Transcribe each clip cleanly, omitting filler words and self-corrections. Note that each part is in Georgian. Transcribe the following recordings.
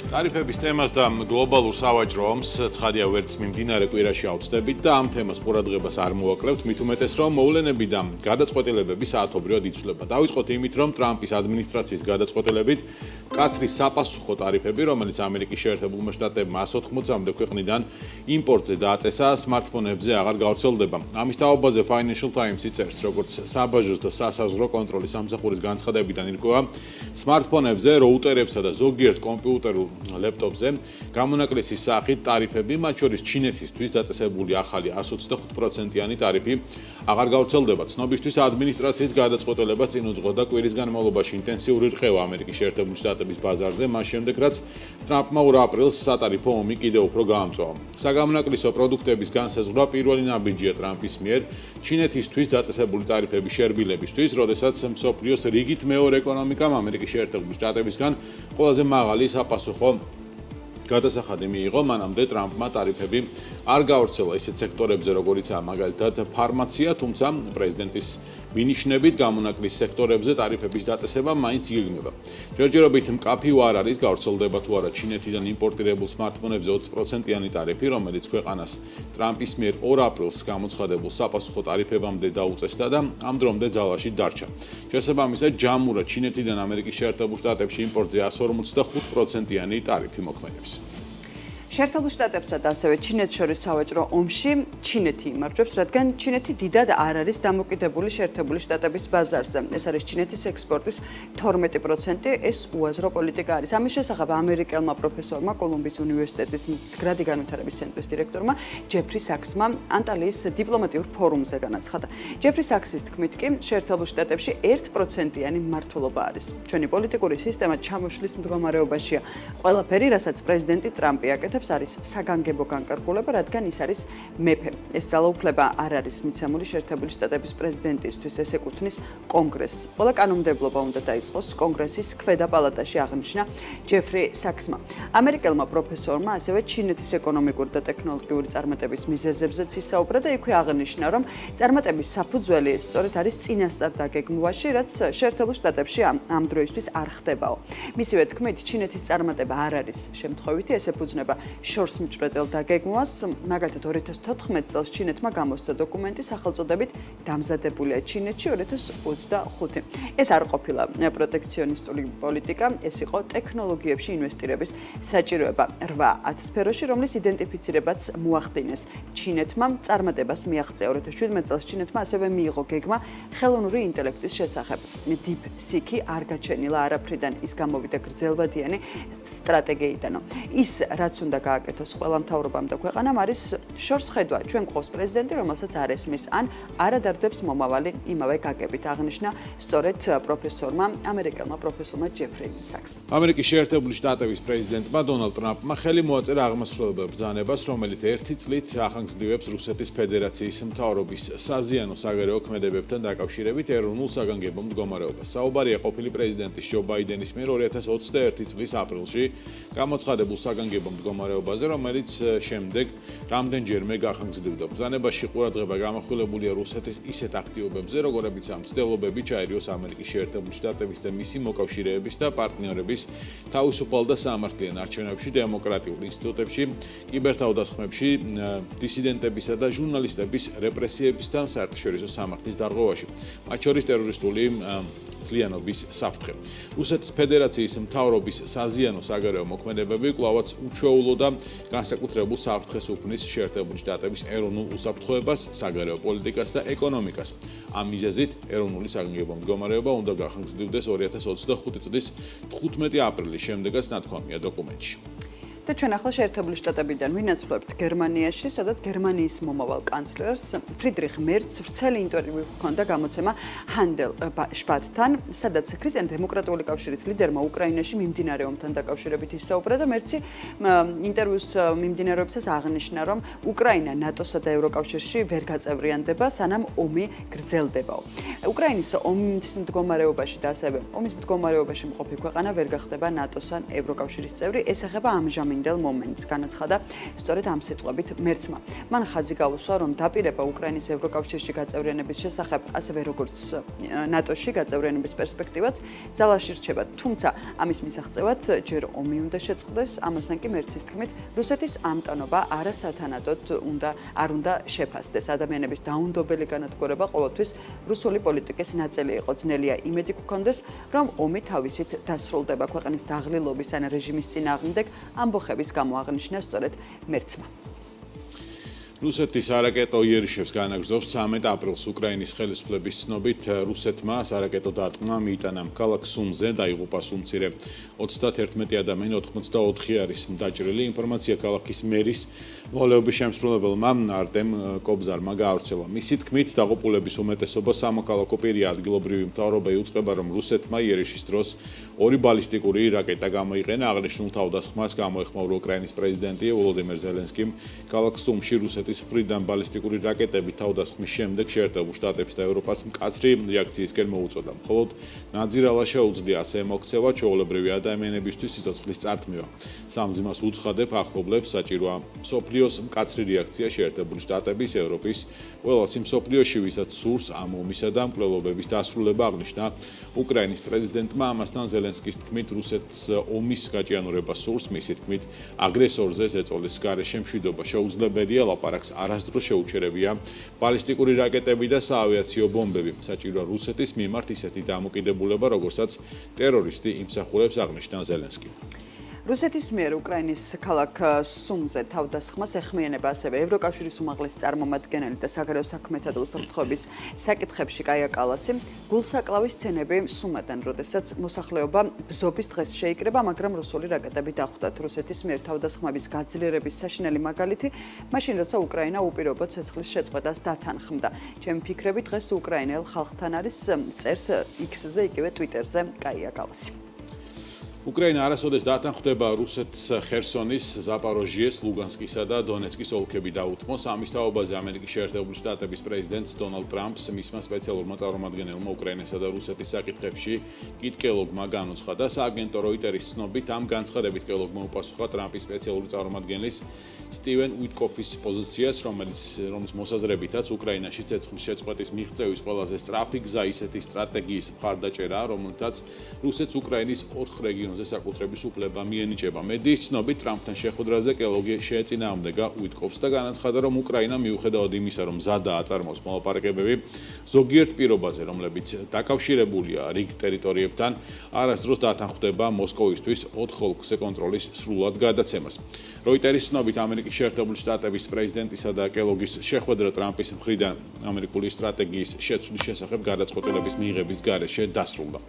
Tarifების თემას და გლობალურ სავაჭრო ომს ცხადია ვერც მიმდინარე კვირაში ავწდებით და ამ თემას ყურადღებას არ მოვაკლებთ, მით უმეტეს რომ მოვლენები და გადაწყვეტილებები საათობრივად იცვლება. Დავიწყოთ იმით, რომ ტრამპის ადმინისტრაციის გადაწყვეტილებით მკაცრი საპასუხო ტარიფები, რომელიც ამერიკის შეერთებულმა შტატებმა 180-მდე ქვეყნიდან იმპორტზე დააწესა, სმარტფონებზე აღარ გავრცელდება. ამის თაობაზე Financial Times წერს, როგორც საბაჟოს და სასაზღვრო კონტროლის სამსახურის განცხადებიდან ირკვევა, სმარტფონებზე, როუტერებსა და ზოგიერთ კომპიუტერულ ლეპტოპზე გამონაკლისის სახით ტარიფები, მათ შორის ჩინეთისთვის დაწესებული ახალი 125%-იანი ტარიფი აღარ გავრცელდება. ცნობისთვის ადმინისტრაციის გადაწყვეტილებას წინ უძღოდა კვირის განმავლობაში ინტენსიური რყევა ამერიკის შეერთებული შტატების ბაზარზე, მას შემდეგ რაც ტრამპმა 2 აპრილს სატარიფო ომი კიდევ უფრო გაამწვავა. საგამონაკლისო პროდუქტების განსაზღვრა პირველი ნაბიჯია ტრამპის მიერ ჩინეთისთვის დაწესებული ტარიფების შერბილებისთვის, როდესაც მსოფლიოს რიგით მეორე ეკონომიკამ ამერიკის შეერთებული შტატებისგან ყველაზე მაღალი საპასუხო გადასახადი მიიღო, მანამდე ტრამპმა ტარიფები არ გავრცელა ისეთ სექტორებზე, როგორიცაა მაგალითად ფარმაცია, თუმცა პრეზიდენტის მინიშნებით გამონაკლის სექტორებზე ტარიფების დაწესება მაინც იგეგმება. ჯერჯერობით მკაფი არ არის გავრცელდება თუ არა ჩინეთიდან იმპორტირებულ სმარტფონებზე 20%-იანი ტარიფი, რომელიც ქვეყანას ტრამპის მიერ 2 აპრილს გამოცხადებულ საპასუხო ტარიფებამდე დაუწესდა და ამ დრომდე ძალაში დარჩა. შესაბამისად, ჯამურად ჩინეთიდან ამერიკის შეერთებულ შტატებში იმპორტზე 155%-იანი ტარიფი მოქმედებს. შეერთებულ შტატებსა და ასევე ჩინეთს შორის სავაჭრო ომში ჩინეთი იმარჯვებს, რადგან ჩინეთი დიდად არ არის დამოკიდებული შეერთებული შტატების ბაზარზე. ეს არის ჩინეთის ექსპორტის 12%, ეს უაზრო პოლიტიკა არის. ამის შესახებ ამერიკელმა პროფესორმა კოლუმბიის უნივერსიტეტის მდგრადი განვითარების ცენტრის დირექტორმა ჯეფრი საქსმა ანტალიის დიპლომატიურ ფორუმზე განაცხადა. ჯეფრი საქსის თქმით კი, შეერთებულ შტატებში 1%-იანი მმართველობა არის. ჩვენი პოლიტიკური სისტემა ჩამოშლის მდგომარეობაშია. ყველაფერი, რასაც პრეზიდენტი ტრამპი აკეთებს, არის საგანგებო განკარგულება, რადგან ის არის მეფე. ეს ძალაუფლება არ არის მიცემული შეერთებული შტატების პრეზიდენტისთვის, ეს ეკუთვნის კონგრესს. ყველა კანონმდებლობა უნდა დაიწყოს კონგრესის ქვედა პალატაში, აღნიშნა ჯეფრი საქსმა. ამერიკელმა პროფესორმა ასევე ჩინეთის ეკონომიკური და ტექნოლოგიური წარმატების მიზეზებზეც ისაუბრა და იქვე აღნიშნა, რომ წარმატების საფუძველი სწორედ არის წინასწარ დაგეგმვაში, რაც შეერთებულ შტატებში ამ დროისთვის არ ხდებაო. მისივე თქმით, ჩინეთის წარმატება არ არის შემთხვევითი, ეს ეფუძნება შორს მჭვრეტელ დაგეგმვას, მაგალითად 2014 წელს ჩინეთმა გამოსცა დოკუმენტი სახელწოდებით დამზადებულია ჩინეთში 2025. ეს არ ყოფილა პროტექციონისტული პოლიტიკა, ეს იყო ტექნოლოგიებში ინვესტირების საჭიროება 8 სფეროში, რომლის იდენტიფიცირებაც მოახდინეს ჩინეთმა, წარმატებას მიაღწია 2017 წელს ჩინეთმა ასევე მიიღო გეგმა ხელოვნური ინტელექტის შესახებ. DeepSeek არ გაჩენილა არაფრიდან, ის გამოვიდა გრძელვადიანი სტრატეგიიდანო. ის რაც უნდა გააკეთოს ყველა მთავრობამ და ქვეყანამ არის შორს ხედვა. ჩვენ გვყავს პრეზიდენტი, რომელსაც არ ესმის ან არადარდებს მომავალი იმავე გაგებით, აღნიშნა სწორედ პროფესორმა, ამერიკელმა პროფესორმა ჯეფრი საქსმა. ამერიკის შეერთებული შტატების პრეზიდენტმა დონალდ ტრამპმა ხელი მოაწერა აღმასრულებელ ბრძანებას, რომელიც 1 წლით ახანგრძლივებს რუსეთის ფედერაციის მთავრობის საზიანო საგარეო ქმედებებთან დაკავშირებით ეროვნულ საგანგებო მდგომარეობას. საუბარია ყოფილი პრეზიდენტის ჯო ბაიდენის მიერ 2021 წლის აპრილში გამოცხადებულ საგანგებო მდგომარეობაზე, რომელიც შემდეგ რამდენჯერმე გახანგრძლივდა. ბრძანებაში ყურადღება გამახვილებულია რუსეთის ისეთ აქტივობებზე, როგორებიცაა მცდელობები ჩაერიოს ამერიკის შეერთებული შტატების და მისი მოკავშირეების და პარტნიორების თავისუფალ და სამართლიან არჩევნებში, დემოკრატიულ ინსტიტუტებში, კიბერთავდასხმებში, დისიდენტებისა და ჟურნალისტების რეპრესიების და საერთაშორისო სამართლის დარღვევაში, მათ შორის ტერორისტული მთლიანობის საფრთხე. რუსეთის ფედერაციის მთავრობის საზიანო საგარეო მოქმედებები კვლავაც უჩვეულო და განსაკუთრებულ საფრთხეს უქმნის შეერთებული შტატების ეროვნულ უსაფრთხოებას, საგარეო პოლიტიკას და ეკონომიკას. ამ მიზეზით ეროვნული საგანგებო მდგომარეობა უნდა გახანგრძლივდეს 2025 წლის 15 აპრილის შემდეგაც ნათქვამია დოკუმენტში. და ჩვენ ახლა შეერთებული შტატებიდან ვინაცვლებთ გერმანიაში, სადაც გერმანიის მომავალ კანცლერს ფრიდრიხ მერცს ვრცელი ინტერვიუ ჰქონდა გამოცემა ჰანდელსპატთან, სადაც ქრისტიან-დემოკრატიული კავშირის ლიდერმა უკრაინაში მიმდინარე ომთან დაკავშირებით ისაუბრა და მერცი ინტერვიუს მიმდინარეობისას აღნიშნა, რომ უკრაინა ნატოსა და ევროკავშირში ვერ გაწევრიანდება, სანამ ომი გრძელდებაო. უკრაინის ომის მდგომარეობაში და ასევე ომის მდგომარეობაში მყოფი ქვეყანა ვერ გახდება ნატოს ან ევროკავშირის წევრი, ეს ეხება ამჟამინდელ შემდგენელ მომენტს განაცხადა სწორედ ამ სიტყვებით მერცმა. მან ხაზი გაუსვა, რომ დაპირება უკრაინის ევროკავშირში გაწევრიანების შესახებ, ასევე როგორც ნატოში გაწევრიანების პერსპექტივაც ძალაში რჩება. თუმცა ამის მისაღწევად ჯერ ომი უნდა შეწყდეს, ამასთან კი მერცის თქმით, რუსეთის ამტანობა არასათანადოდ არ უნდა შეფასდეს. ადამიანების დაუნდობელი განადგურება ყოველთვის რუსული პოლიტიკის ნაწილი იყო. ძნელია იმედი გქონდეს, რომ ომი თავისით დასრულდება. ქვეყნის დაღლილობის ან რეჟიმის წინააღმდეგ ამბოხების გამო აღნიშნა სწორედ მერცმა. რუსეთის არაკეტო იერიშებს განაგრძობს 13 აპრილს უკრაინის ხელისუფლების ცნობით რუსეთმა არაკეტო დარტყმა მიიტანა ქალაქ სუმზე დაიღუპა სუმცირე 31 ადამიანი 84 არის დაჭრილი ინფორმაცია ქალაქის მერის მოვალეობის შემსრულებელმა არტემ კობზარმა გაავრცელა მისი თქმით დაღუპულების უმეტესობა სამოქალაქო პირია ადგილობრივი მთავრობა იუწყება რომ რუსეთმა იერიშის დროს ორი ბალისტიკური რაკეტა გამოიყენა აღნიშნულ თავდასხმას გამოეხმაურა უკრაინის პრეზიდენტი ვოლოდიმირ ზელენსკიმ ქალაქ სუმში რუსეთის მხრიდან ბალისტიკური რაკეტები თავდასხმის შემდეგ შეერთებულ შტატებს და ევროპას მკაცრი რეაქციისკენ მოუწოდა. მხოლოდ ნაძირალა შეუძლია ასე მოქცევა ჩვეულებრივი ადამიანებისთვის სიცოცხლის წართმევა. სამძიმას უცხადებ ახლობლებს საჭიროა მსოფლიოს მკაცრი რეაქცია შეერთებული შტატების, ევროპის, ყველას იმ მსოფლიოში, ვისაც სურს ამ ომისა და მკვლელობების დასრულება აღნიშნა უკრაინის პრეზიდენტმა ამასთან ზელენსკის თქმით რუსეთს ომის გაჭიანურება სურს, მისი თქმით აგრესორზე ზეწოლის გარეშე მშვიდობა შეუძლებელია ლაპარაკს არასდროს შეუჩერებია ბალისტიკური რაკეტები და საავიაციო ბომბები. საჭიროა რუსეთის მიმართ ისეთი დამოკიდებულება, როგორცაც ტერორისტი იმსახურებს აღნიშნა ზელენსკი. რუსეთის მიერ უკრაინის ქალაქ სუმზე თავდასხმას ეხმიანება ასევე ევროკავშირის უმაღლესი წარმომადგენელი და საგარეო საქმეთა და უსაფრთხოების საკითხებში კაია კალასი. გულსაკლავის სცენები სუმადან, როდესაც მოსახლეობა ბზობის დღეს შეიკრება, მაგრამ რუსული რაკეტები დახვდათ. რუსეთის მიერ თავდასხმების გაძლიერების საშინელი მაგალითი, მაშინ როცა უკრაინა უპირობოდ ცეცხლის შეწყვეტას დათანხმდა. ჩემი ფიქრები დღეს უკრაინელ ხალხთან არის, წერს X-ზე, იგივე Twitter-ზე კაია კალასი. უკრაინა არასოდეს დათანხმდება რუსეთს ხერსონის, ზაპოროჟიეს, ლუგანსკისა და დონეცკის ოლქები დაუთმოს. ამის თაობაზე ამერიკის შეერთებული შტატების პრეზიდენტს დონალდ ტრამპს მისმა სპეციალურმა წარმომადგენელმა უკრაინასა და რუსეთის საკითხებში კიტ კელოგმა განუცხადა. სააგენტო როიტერის ცნობით ამ განცხადებით კელოგმა უპასუხა ტრამპის სპეციალური წარმომადგენლის სტივენ უიტკოფის პოზიციას, რომლის მოსაზრებითაც უკრაინაში ცეცხლის შეწყვეტის მიღწევის ყველაზე სწრაფი გზა ისეთი სტრატეგიის მხარდაჭერაა, რომელთაც რუსეთს უკრაინის 4 რეგიონზე საკუთრების უფლება მიენიჭება. მედიის ცნობით ტრამპთან შეხვედრაზე კელოგი შეეწინააღმდეგა უიტკოფს და განაცხადა, რომ უკრაინა მიუხედავად იმისა, რომ მზადაა აწარმოოს მოლაპარაკებები ზოგიერთ პირობაზე, რომლებიც დაკავშირებულია რიგ ტერიტორიებთან, არასდროს დათანხმდება მოსკოვისთვის 4 ოლქზე კონტროლის სრულად გადაცემას. როიტერის ცნობით ამერიკის შეერთებული შტატების პრეზიდენტისა და კელოგის შეხვედრა ტრამპის მხრიდან ამერიკული სტრატეგიის შეცვლის შესახებ გადაწყვეტილების მიღების გარეშე დასრულდა.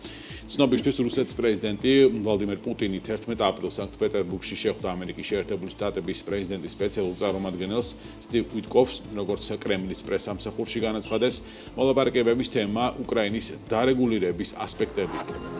ცნობისთვის რუსეთის პრეზიდენტი ვლადიმერ პუტინი 11 აპრილს სანქტ-პეტერბურგში შეხვდა ამერიკის შეერთებული შტატების პრეზიდენტის სპეციალურ წარმომადგენელს სტივ უიტკოფს, როგორც კრემლის პრესამსახურში განაცხადეს, მოლაპარაკებების თემა უკრაინის დარეგულირების ასპექტები იქნება.